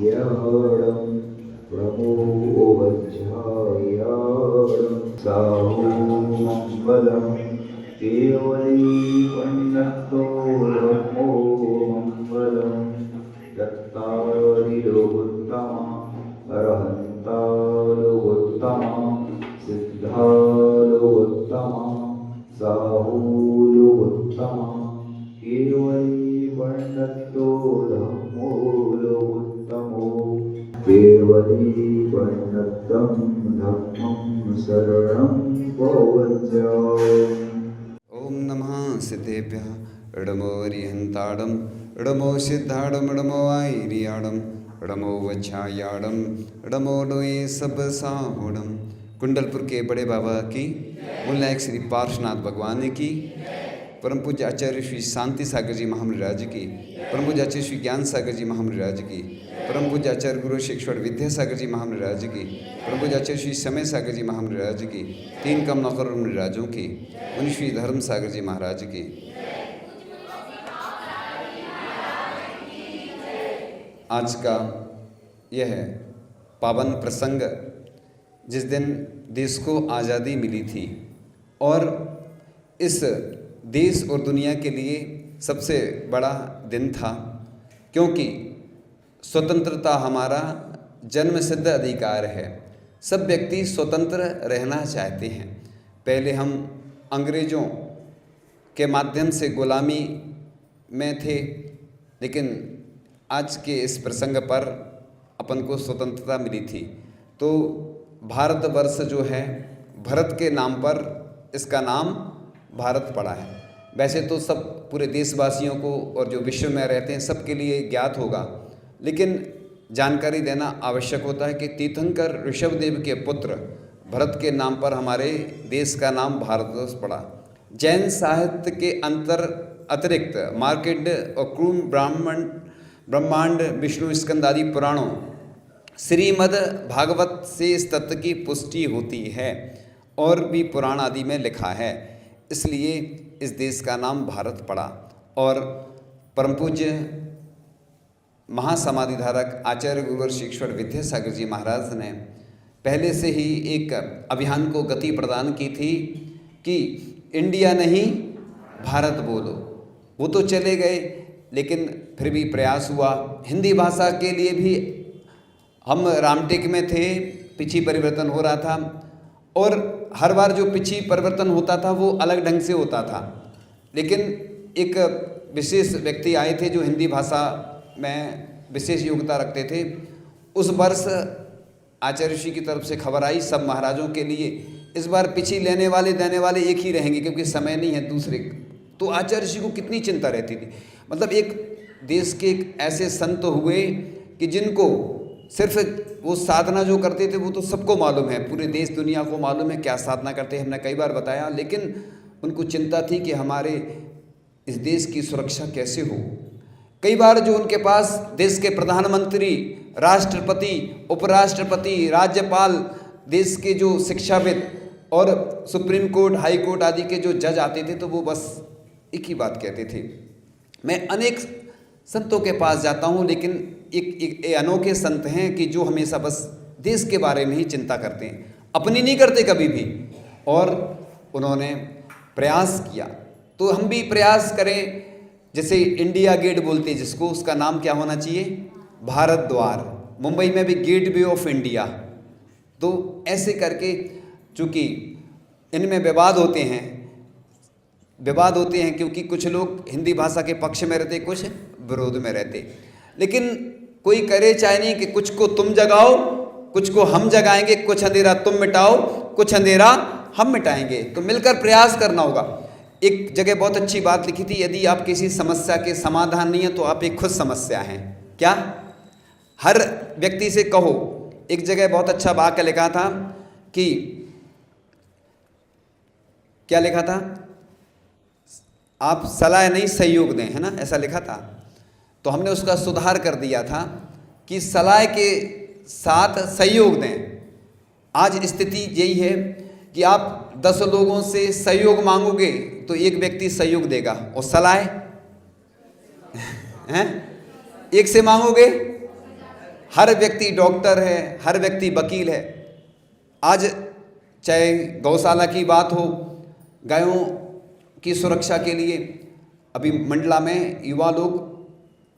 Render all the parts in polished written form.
याडं promo वज्रायाडं साहुमङ्गलं केवली वन्नतो रमो मङ्गलं दत्तादिलोकोत्तमा अरहन्तालोकोत्तमा सिद्धालोकोत्तमा साहुलोकोत्तमा केवली वन्नतो धम्मो लोकोत्तमो केवली वन्नतं धम्मं शरणं प्रपद्ये। ओम नमः सिद्धेभ्यः ऋडमो रिहन्ताडं ऋडमो सिद्धाडं ऋडमो आयरियाडं ऋडमो वच्छायाडं ऋडमो लोये सब साहुडम। कुंडलपुर के बड़े बाबा की, मुल्ला श्री पार्श्वनाथ भगवान की, परम पूज्य आचार्य श्री शांति सागर जी महामंडराज की, परम पूज्य आचार्य श्री ज्ञान सागर जी महामंडराज की, परम पूज्य आचार्य गुरु शिक्षण विद्यासागर जी महामंडराज की, परम पूज्य आचार्य श्री समय सागर जी महामंडराज की, तीन कम नौकर मंडराजों की, उन श्री धर्म सागर जी महाराज की। आज का यह पावन प्रसंग जिस दिन देश को आज़ादी मिली थी और इस देश और दुनिया के लिए सबसे बड़ा दिन था, क्योंकि स्वतंत्रता हमारा जन्मसिद्ध अधिकार है। सब व्यक्ति स्वतंत्र रहना चाहते हैं। पहले हम अंग्रेज़ों के माध्यम से गुलामी में थे, लेकिन आज के इस प्रसंग पर अपन को स्वतंत्रता मिली थी। तो भारतवर्ष जो है, भरत के नाम पर इसका नाम भारत पड़ा है। वैसे तो सब पूरे देशवासियों को और जो विश्व में रहते हैं सबके लिए ज्ञात होगा, लेकिन जानकारी देना आवश्यक होता है कि तीर्थंकर ऋषभदेव के पुत्र भरत के नाम पर हमारे देश का नाम भारतवर्ष पड़ा। जैन साहित्य के अतिरिक्त मार्कंडेय और क्रूम ब्रह्मांड विष्णु स्कंद आदि पुराणों, श्रीमद् भागवत से इस तत्व की पुष्टि होती है और भी पुराण आदि में लिखा है। इसलिए इस देश का नाम भारत पड़ा। और परम पूज्य महासमाधिधारक आचार्य गुरुवर शिक्षण विद्यासागर जी महाराज ने पहले से ही एक अभियान को गति प्रदान की थी कि इंडिया नहीं भारत बोलो। वो तो चले गए, लेकिन फिर भी प्रयास हुआ। हिंदी भाषा के लिए भी हम रामटेक में थे, पिछी परिवर्तन हो रहा था, और हर बार जो पिछी परिवर्तन होता था वो अलग ढंग से होता था। लेकिन एक विशेष व्यक्ति आए थे जो हिंदी भाषा में विशेष योग्यता रखते थे। उस वर्ष आचार्य ऋषि की तरफ से खबर आई सब महाराजों के लिए, इस बार पिछी लेने वाले देने वाले एक ही रहेंगे क्योंकि समय नहीं है दूसरे। तो आचार्य ऋषि को कितनी चिंता रहती थी। मतलब एक देश के एक ऐसे संत हुए कि जिनको सिर्फ वो साधना जो करते थे वो तो सबको मालूम है, पूरे देश दुनिया को मालूम है क्या साधना करते हैं, हमने कई बार बताया। लेकिन उनको चिंता थी कि हमारे इस देश की सुरक्षा कैसे हो। कई बार जो उनके पास देश के प्रधानमंत्री, राष्ट्रपति, उपराष्ट्रपति, राज्यपाल, देश के जो शिक्षाविद और सुप्रीम कोर्ट, हाई कोर्ट आदि के जो जज आते थे तो वो बस एक ही बात कहते थे। मैं अनेक संतों के पास जाता हूँ, लेकिन एक अनोखे संत हैं कि जो हमेशा बस देश के बारे में ही चिंता करते हैं, अपनी नहीं करते कभी भी। और उन्होंने प्रयास किया तो हम भी प्रयास करें। जैसे इंडिया गेट बोलते हैं जिसको, उसका नाम क्या होना चाहिए? भारत द्वार। मुंबई में भी गेट वे ऑफ इंडिया। तो ऐसे करके, चूँकि इनमें विवाद होते हैं क्योंकि कुछ लोग हिंदी भाषा के पक्ष में रहते, कुछ विरोध में रहते। लेकिन कोई करे चाहे नहीं कि कुछ को तुम जगाओ, कुछ को हम जगाएंगे, कुछ अंधेरा तुम मिटाओ, कुछ अंधेरा हम मिटाएंगे। तो मिलकर प्रयास करना होगा। एक जगह बहुत अच्छी बात लिखी थी, यदि आप किसी समस्या के समाधान नहीं है तो आप एक खुद समस्या हैं। क्या? हर व्यक्ति से कहो। एक जगह बहुत अच्छा वाक्य लिखा था कि, क्या लिखा था? आप सलाह नहीं सहयोग दें, है ना, ऐसा लिखा था। तो हमने उसका सुधार कर दिया था कि सलाह के साथ सहयोग दें। आज स्थिति यही है कि आप 10 लोगों से सहयोग मांगोगे तो एक व्यक्ति सहयोग देगा, और सलाह हैं एक से मांगोगे हर व्यक्ति डॉक्टर है, हर व्यक्ति वकील है। आज चाहे गौशाला की बात हो, गायों की सुरक्षा के लिए अभी मंडला में युवा लोग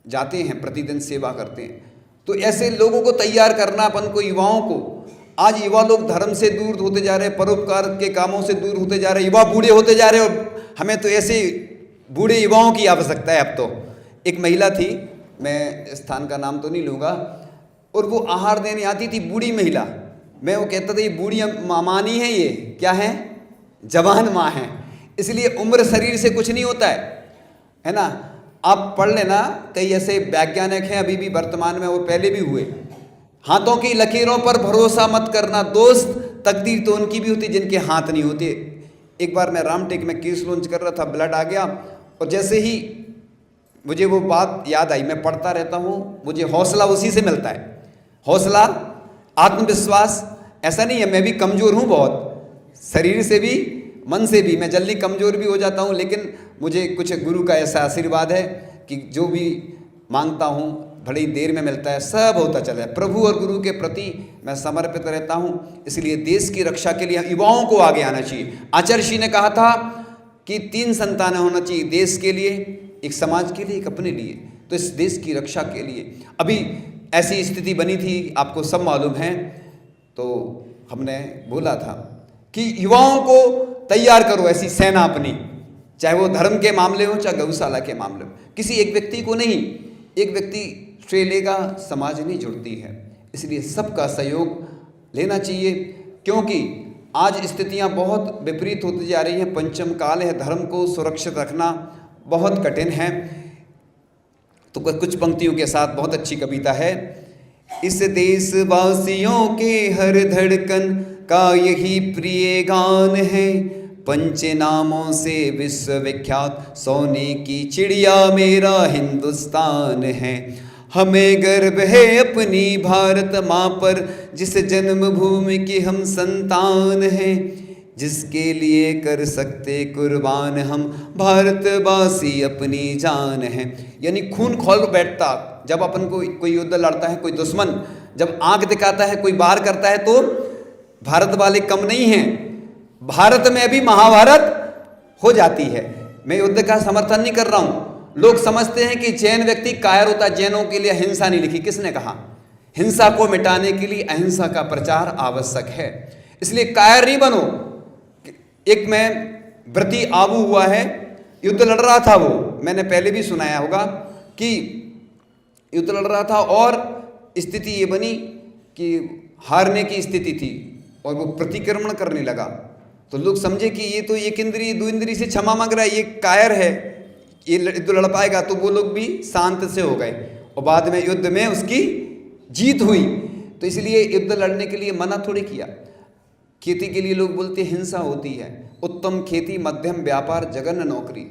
जाते हैं, प्रतिदिन सेवा करते हैं। तो ऐसे लोगों को तैयार करना, अपन को, युवाओं को। आज युवा लोग धर्म से दूर होते जा रहे हैं, परोपकार के कामों से दूर होते जा रहे हैं, युवा बूढ़े होते जा रहे हैं, और हमें तो ऐसे बूढ़े युवाओं की आवश्यकता है अब तो। एक महिला थी, मैं स्थान का नाम तो नहीं लूँगा, और वो आहार देने आती थी, बूढ़ी महिला। मैं वो कहता था ये बूढ़ी माँ नहीं है, ये क्या है, जवान माँ है। इसलिए उम्र शरीर से कुछ नहीं होता है ना। आप पढ़ लेना, कई ऐसे वैज्ञानिक हैं अभी भी वर्तमान में, वो पहले भी हुए। हाथों की लकीरों पर भरोसा मत करना दोस्त, तकदीर तो उनकी भी होती जिनके हाथ नहीं होते। एक बार मैं रामटेक में केस लॉन्च कर रहा था, ब्लड आ गया, और जैसे ही मुझे वो बात याद आई, मैं पढ़ता रहता हूँ, मुझे हौसला उसी से मिलता है। हौसला, आत्मविश्वास। ऐसा नहीं है, मैं भी कमज़ोर हूँ बहुत, शरीर से भी मन से भी मैं जल्दी कमज़ोर भी हो जाता हूँ, लेकिन मुझे कुछ गुरु का ऐसा आशीर्वाद है कि जो भी मांगता हूँ बड़ी ही देर में मिलता है, सब होता चला है। प्रभु और गुरु के प्रति मैं समर्पित रहता हूँ। इसलिए देश की रक्षा के लिए युवाओं को आगे आना चाहिए। आचार्य श्री ने कहा था कि 3 संतान होना चाहिए, देश के लिए, एक समाज के लिए, एक अपने लिए। तो इस देश की रक्षा के लिए अभी ऐसी स्थिति बनी थी, आपको सब मालूम है। तो हमने बोला था कि युवाओं को तैयार करो, ऐसी सेना अपनी, चाहे वो धर्म के मामले हो, चाहे गौशाला के मामले हो। किसी एक व्यक्ति को नहीं, एक व्यक्ति श्रेय लेगा, समाज नहीं जुड़ती है। इसलिए सबका सहयोग लेना चाहिए, क्योंकि आज स्थितियां बहुत विपरीत होती जा रही हैं। पंचम काल है, धर्म को सुरक्षित रखना बहुत कठिन है। तो कुछ पंक्तियों के साथ बहुत अच्छी कविता है। इस देशवासियों के हर धड़कन का यही प्रिय गान है, पंच नामों से विश्वविख्यात सोने की चिड़िया मेरा हिंदुस्तान है। हमें गर्व है अपनी भारत माँ पर, जिस जन्मभूमि के हम संतान हैं, जिसके लिए कर सकते कुर्बान हम भारतवासी अपनी जान हैं। यानी खून खौल बैठता जब अपन को कोई युद्ध लड़ता है, कोई दुश्मन जब आंख दिखाता है, कोई वार करता है, तो भारत वाले कम नहीं हैं, भारत में भी महाभारत हो जाती है। मैं युद्ध का समर्थन नहीं कर रहा हूं। लोग समझते हैं कि जैन व्यक्ति कायर होता है, जैनों के लिए अहिंसा नहीं लिखी। किसने कहा? हिंसा को मिटाने के लिए अहिंसा का प्रचार आवश्यक है। इसलिए कायर नहीं बनो। एक मैं व्रती आबू हुआ है, युद्ध लड़ रहा था वो, मैंने पहले भी सुनाया होगा कि युद्ध लड़ रहा था और स्थिति ये बनी कि हारने की स्थिति थी और वो प्रतिक्रमण करने लगा। तो लोग समझे कि ये तो एक इंद्री दो इंद्री से क्षमा मांग रहा है, ये कायर है, ये युद्ध लड़ पाएगा। तो वो लोग भी शांत से हो गए और बाद में युद्ध में उसकी जीत हुई। तो इसलिए युद्ध लड़ने के लिए मना थोड़ी किया। खेती के लिए लोग बोलते हिंसा होती है, उत्तम खेती, मध्यम व्यापार, जघन्य नौकरी।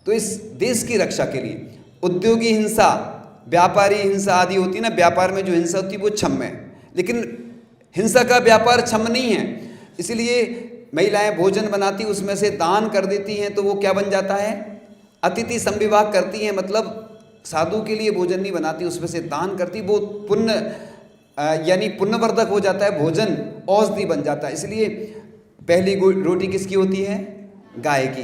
तो इस देश की रक्षा के लिए उद्योगी हिंसा, व्यापारी हिंसा आदि होती है ना, व्यापार में जो हिंसा होती है वो क्षम्य है, लेकिन हिंसा का व्यापार क्षम्य नहीं है। इसलिए महिलाएं भोजन बनाती, उसमें से दान कर देती हैं, तो वो क्या बन जाता है? अतिथि संविभाग करती हैं, मतलब साधु के लिए भोजन नहीं बनाती, उसमें से दान करती, वो पुण्य यानी पुण्यवर्धक हो जाता है, भोजन औषधि बन जाता है। इसलिए पहली रोटी किसकी होती है? गाय की।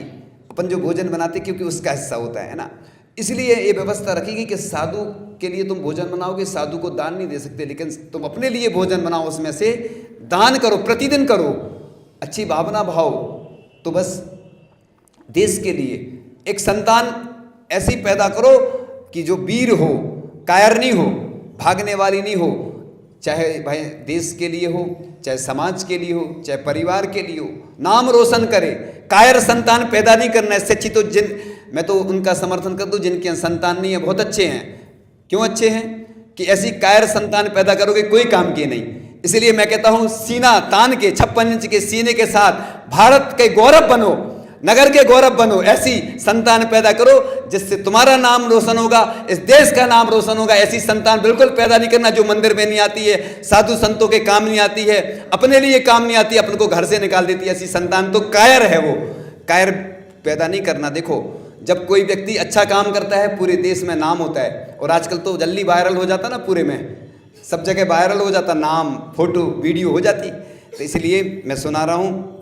अपन जो भोजन बनाते क्योंकि उसका हिस्सा होता है ना। इसलिए ये व्यवस्था रखी कि साधु के लिए तुम भोजन बनाओगे, साधु को दान नहीं दे सकते, लेकिन तुम अपने लिए भोजन बनाओ, उसमें से दान करो, प्रतिदिन करो, अच्छी भावना भाव। तो बस देश के लिए एक संतान ऐसी पैदा करो कि जो वीर हो, कायर नहीं हो, भागने वाली नहीं हो, चाहे भाई देश के लिए हो, चाहे समाज के लिए हो, चाहे परिवार के लिए हो, नाम रोशन करे। कायर संतान पैदा नहीं करना। इससे अच्छी तो मैं तो उनका समर्थन कर दूं जिनके संतान नहीं है, बहुत अच्छे हैं। क्यों अच्छे हैं? कि ऐसी कायर संतान पैदा करोगे कोई काम की नहीं। इसलिए मैं कहता हूं सीना तान के 56 इंच के सीने के साथ भारत के गौरव बनो, नगर के गौरव बनो, ऐसी संतान पैदा करो जिससे तुम्हारा नाम रोशन होगा, इस देश का नाम रोशन होगा। ऐसी संतान बिल्कुल पैदा नहीं करना जो मंदिर में नहीं आती है, साधु संतों के काम नहीं आती है, अपने लिए काम नहीं आती, अपन को घर से निकाल देती है। ऐसी संतान तो कायर है, वो कायर पैदा नहीं करना। देखो जब कोई व्यक्ति अच्छा काम करता है पूरे देश में नाम होता है, और आजकल तो जल्दी वायरल हो जाता ना पूरे में, सब जगह वायरल हो जाता, नाम फोटो वीडियो हो जाती। तो इसलिए मैं सुना रहा हूँ,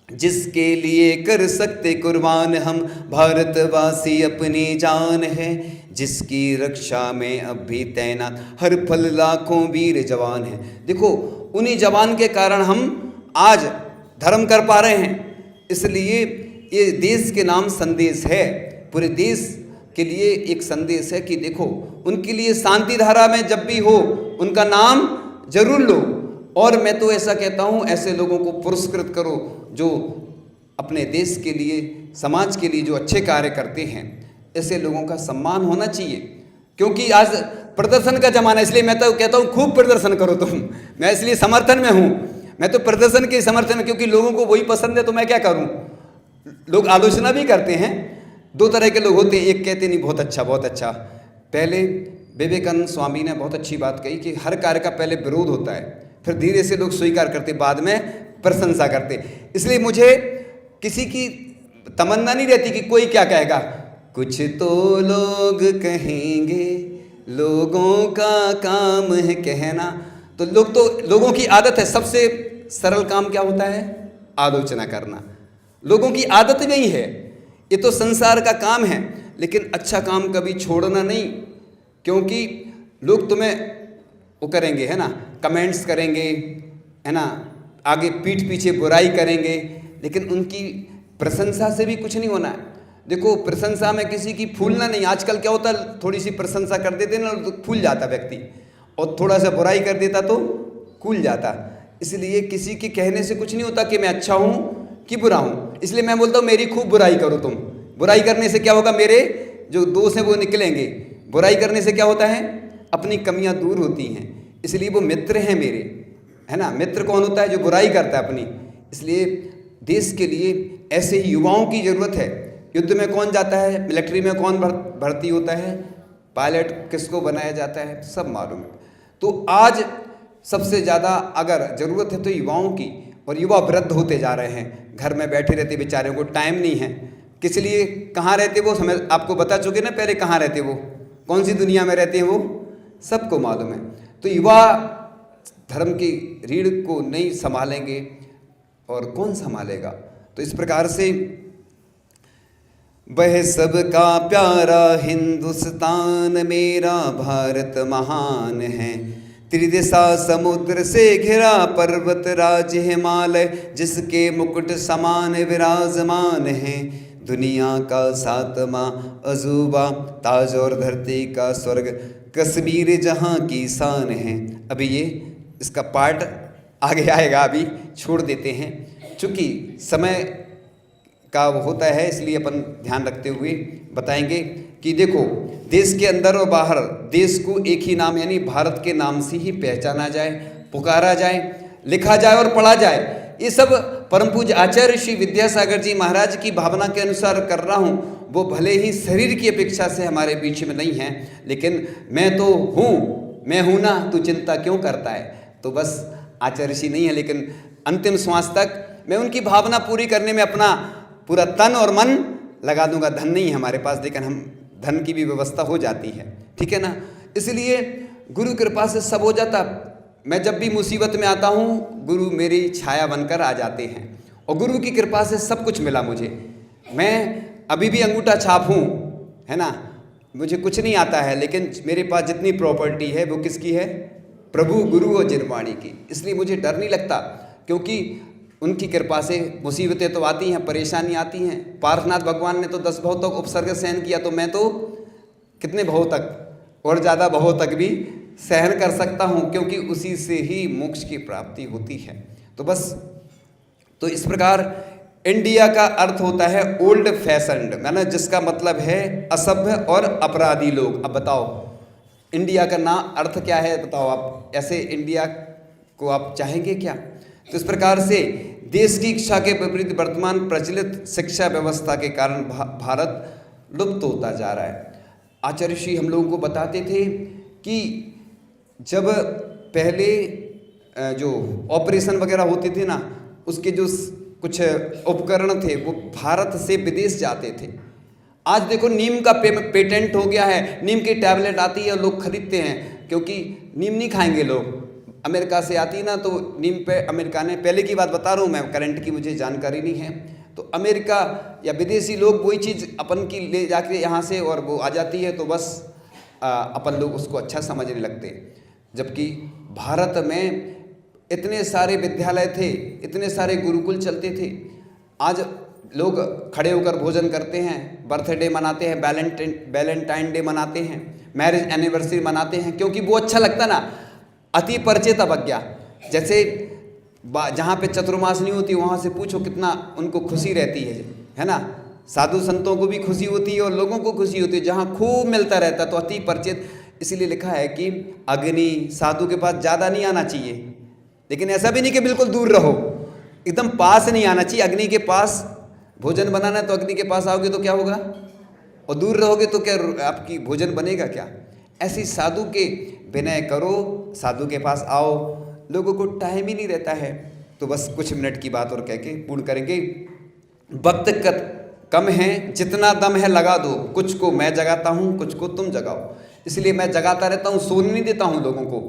जिसके लिए कर सकते कुर्बान हम, भारतवासी अपनी जान है, जिसकी रक्षा में अब भी तैनात हर पल लाखों वीर जवान है। देखो उन्हीं जवान के कारण हम आज धर्म कर पा रहे हैं। इसलिए ये देश के नाम संदेश है, पूरे देश के लिए एक संदेश है कि देखो उनके लिए शांति धारा में जब भी हो उनका नाम जरूर लो। और मैं तो ऐसा कहता हूँ, ऐसे लोगों को पुरस्कृत करो जो अपने देश के लिए, समाज के लिए जो अच्छे कार्य करते हैं। ऐसे लोगों का सम्मान होना चाहिए, क्योंकि आज प्रदर्शन का ज़माना है। इसलिए मैं तो कहता हूँ खूब प्रदर्शन करो तुम, मैं इसलिए समर्थन में हूँ, मैं तो प्रदर्शन के समर्थन में, क्योंकि लोगों को वही पसंद है तो मैं क्या करूँ। लोग आलोचना भी करते हैं, दो तरह के लोग होते हैं, एक कहते नहीं बहुत अच्छा बहुत अच्छा। पहले विवेकानंद स्वामी ने बहुत अच्छी बात कही कि हर कार्य का पहले विरोध होता है, फिर धीरे से लोग स्वीकार करते, बाद में प्रशंसा करते। इसलिए मुझे किसी की तमन्ना नहीं रहती कि कोई क्या कहेगा, कुछ तो लोग कहेंगे, लोगों का काम है कहना। तो लोगों की आदत है, सबसे सरल काम क्या होता है, आलोचना करना। लोगों की आदत नहीं है, ये तो संसार का काम है। लेकिन अच्छा काम कभी छोड़ना नहीं, क्योंकि लोग तुम्हें वो करेंगे, है ना, कमेंट्स करेंगे, है ना, आगे पीठ पीछे बुराई करेंगे, लेकिन उनकी प्रशंसा से भी कुछ नहीं होना है। देखो प्रशंसा में किसी की फूलना नहीं। आजकल क्या होता है, थोड़ी सी प्रशंसा कर देते ना तो फूल जाता व्यक्ति, और थोड़ा सा बुराई कर देता तो कूल जाता। इसलिए किसी के कहने से कुछ नहीं होता कि मैं अच्छा हूँ कि बुरा हूँ। इसलिए मैं बोलता हूँ मेरी खूब बुराई करो तुम। बुराई करने से क्या होगा, मेरे जो दोष हैं वो निकलेंगे। बुराई करने से क्या होता है, अपनी कमियाँ दूर होती हैं। इसलिए वो मित्र हैं मेरे, है ना। मित्र कौन होता है, जो बुराई करता है अपनी। इसलिए देश के लिए ऐसे ही युवाओं की ज़रूरत है। युद्ध में कौन जाता है, मिलिट्री में कौन भर्ती होता है, पायलट किसको बनाया जाता है, सब मालूम है। तो आज सबसे ज़्यादा अगर ज़रूरत है तो युवाओं की, और युवा वृद्ध होते जा रहे हैं, घर में बैठे रहते, बेचारों को टाइम नहीं है। किस लिए, कहाँ रहते वो, हमें आपको बता चुके ना पहले, कहाँ रहते वो, कौन सी दुनिया में रहते हैं वो सबको मालूम है। तो युवा धर्म की रीढ़ को नहीं संभालेंगे और कौन संभालेगा। तो इस प्रकार से वह सबका प्यारा हिंदुस्तान मेरा भारत महान है, त्रिदिशा समुद्र से घिरा पर्वत राज हिमालय, जिसके मुकुट समान विराजमान है, दुनिया का सातवां अजूबा, ताज और धरती का स्वर्ग, कश्मीर जहाँ की शान है। अभी ये इसका पार्ट आगे आएगा, अभी छोड़ देते हैं, चूँकि समय का वो होता है, इसलिए अपन ध्यान रखते हुए बताएंगे कि देखो देश के अंदर और बाहर देश को एक ही नाम यानी भारत के नाम से ही पहचाना जाए, पुकारा जाए, लिखा जाए और पढ़ा जाए। ये सब परम पूज्य आचार्य श्री विद्यासागर जी महाराज की भावना के अनुसार कर रहा हूँ। वो भले ही शरीर की अपेक्षा से हमारे बीच में नहीं है, लेकिन मैं तो हूँ, मैं हूँ ना, तू चिंता क्यों करता है। तो बस आचार्य श्री नहीं है, लेकिन अंतिम श्वास तक मैं उनकी भावना पूरी करने में अपना पूरा तन और मन लगा दूंगा। धन नहीं है हमारे पास, लेकिन हम धन की भी व्यवस्था हो जाती है, ठीक है ना। इसलिए गुरु कृपा से सब हो जाता। मैं जब भी मुसीबत में आता हूँ, गुरु मेरी छाया बनकर आ जाते हैं, और गुरु की कृपा से सब कुछ मिला मुझे। मैं अभी भी अंगूठा छाप हूँ, है ना, मुझे कुछ नहीं आता है, लेकिन मेरे पास जितनी प्रॉपर्टी है वो किसकी है, प्रभु गुरु और जिनवाणी की। इसलिए मुझे डर नहीं लगता, क्योंकि उनकी कृपा से मुसीबतें तो आती हैं, परेशानी आती हैं। पार्श्वनाथ भगवान ने तो 10 भव तक उपसर्ग सहन किया, तो मैं तो कितने भव तक और ज़्यादा भव तक भी सहन कर सकता हूँ, क्योंकि उसी से ही मोक्ष की प्राप्ति होती है। तो बस, तो इस प्रकार इंडिया का अर्थ होता है ओल्ड फैशन्ड, मैंने जिसका मतलब है असभ्य और अपराधी लोग। अब बताओ इंडिया का ना अर्थ क्या है, बताओ आप, ऐसे इंडिया को आप चाहेंगे क्या। तो इस प्रकार से देश की इच्छा के विपरीत वर्तमान प्रचलित शिक्षा व्यवस्था के कारण भारत लुप्त होता जा रहा है। आचार्य श्री हम लोगों को बताते थे कि जब पहले जो ऑपरेशन वगैरह होते थे ना, उसके जो कुछ उपकरण थे वो भारत से विदेश जाते थे। आज देखो नीम का पेटेंट हो गया है, नीम की टैबलेट आती है और लोग खरीदते हैं, क्योंकि नीम नहीं खाएंगे लोग। अमेरिका से आती ना तो नीम पे अमेरिका ने, पहले की बात बता रहा हूँ मैं, करंट की मुझे जानकारी नहीं है, तो अमेरिका या विदेशी लोग वही चीज़ अपन की ले जाके यहाँ से और वो आ जाती है तो बस अपन लोग उसको अच्छा समझने लगते। जबकि भारत में इतने सारे विद्यालय थे, इतने सारे गुरुकुल चलते थे। आज लोग खड़े होकर भोजन करते हैं, बर्थडे मनाते हैं, वैलेंटाइन डे मनाते हैं, मैरिज एनिवर्सरी मनाते हैं, क्योंकि वो अच्छा लगता ना। अति परिचित अवज्ञा, जैसे जहाँ पे चतुर्मास नहीं होती वहाँ से पूछो कितना उनको खुशी रहती है ना। साधु संतों को भी खुशी होती है और लोगों को खुशी होती है जहाँ खूब मिलता रहता, तो अति परिचित। इसलिए लिखा है कि अग्नि साधु के पास ज़्यादा नहीं आना चाहिए, लेकिन ऐसा भी नहीं कि बिल्कुल दूर रहो, एकदम पास नहीं आना चाहिए। अग्नि के पास भोजन बनाना है तो अग्नि के पास आओगे तो क्या होगा, और दूर रहोगे तो क्या आपकी भोजन बनेगा क्या। ऐसी साधु के विनय करो, साधु के पास आओ। लोगों को टाइम ही नहीं रहता है, तो बस कुछ मिनट की बात और कह के पूर्ण करेंगे। वक्त कम है, जितना दम है लगा दो, कुछ को मैं जगाता हूँ, कुछ को तुम जगाओ। इसलिए मैं जगाता रहता हूँ, सोने नहीं देता हूँ लोगों को,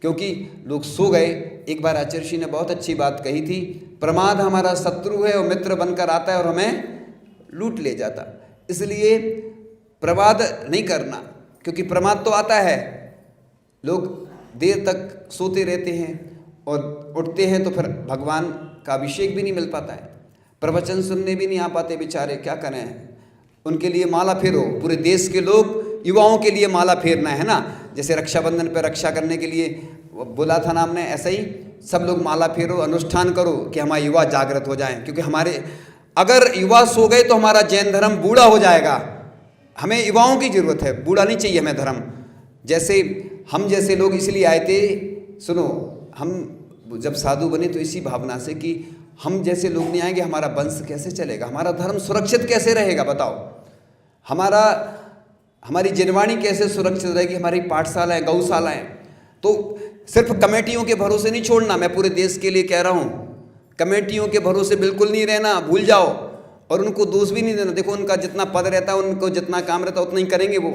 क्योंकि लोग सो गए। एक बार आचार्य श्री ने बहुत अच्छी बात कही थी, प्रमाद हमारा शत्रु है और मित्र बनकर आता है और हमें लूट ले जाता। इसलिए प्रमाद नहीं करना, क्योंकि प्रमाद तो आता है, लोग देर तक सोते रहते हैं और उठते हैं तो फिर भगवान का अभिषेक भी नहीं मिल पाता है, प्रवचन सुनने भी नहीं आ पाते बेचारे, क्या करें। उनके लिए माला फेरो, पूरे देश के लोग युवाओं के लिए माला फेरना है ना। जैसे रक्षाबंधन पर रक्षा करने के लिए बोला था ना हमने, ऐसा ही सब लोग माला फेरो, अनुष्ठान करो कि हमारे युवा जागृत हो जाएं। क्योंकि हमारे अगर युवा सो गए तो हमारा जैन धर्म बूढ़ा हो जाएगा। हमें युवाओं की ज़रूरत है, बूढ़ा नहीं चाहिए हमें धर्म। जैसे हम जैसे लोग इसलिए आए थे, सुनो, हम जब साधु बने तो इसी भावना से कि हम जैसे लोग नहीं आएंगे, हमारा वंश कैसे चलेगा, हमारा धर्म सुरक्षित कैसे रहेगा, बताओ। हमारी जिनवाणी कैसे सुरक्षित रहेगी, हमारी पाठशालाएँ, गौशालाएँ। तो सिर्फ कमेटियों के भरोसे नहीं छोड़ना, मैं पूरे देश के लिए कह रहा हूँ, कमेटियों के भरोसे बिल्कुल नहीं रहना, भूल जाओ। और उनको दोष भी नहीं देना। देखो उनका जितना पद रहता है, उनको जितना काम रहता है उतना ही करेंगे वो।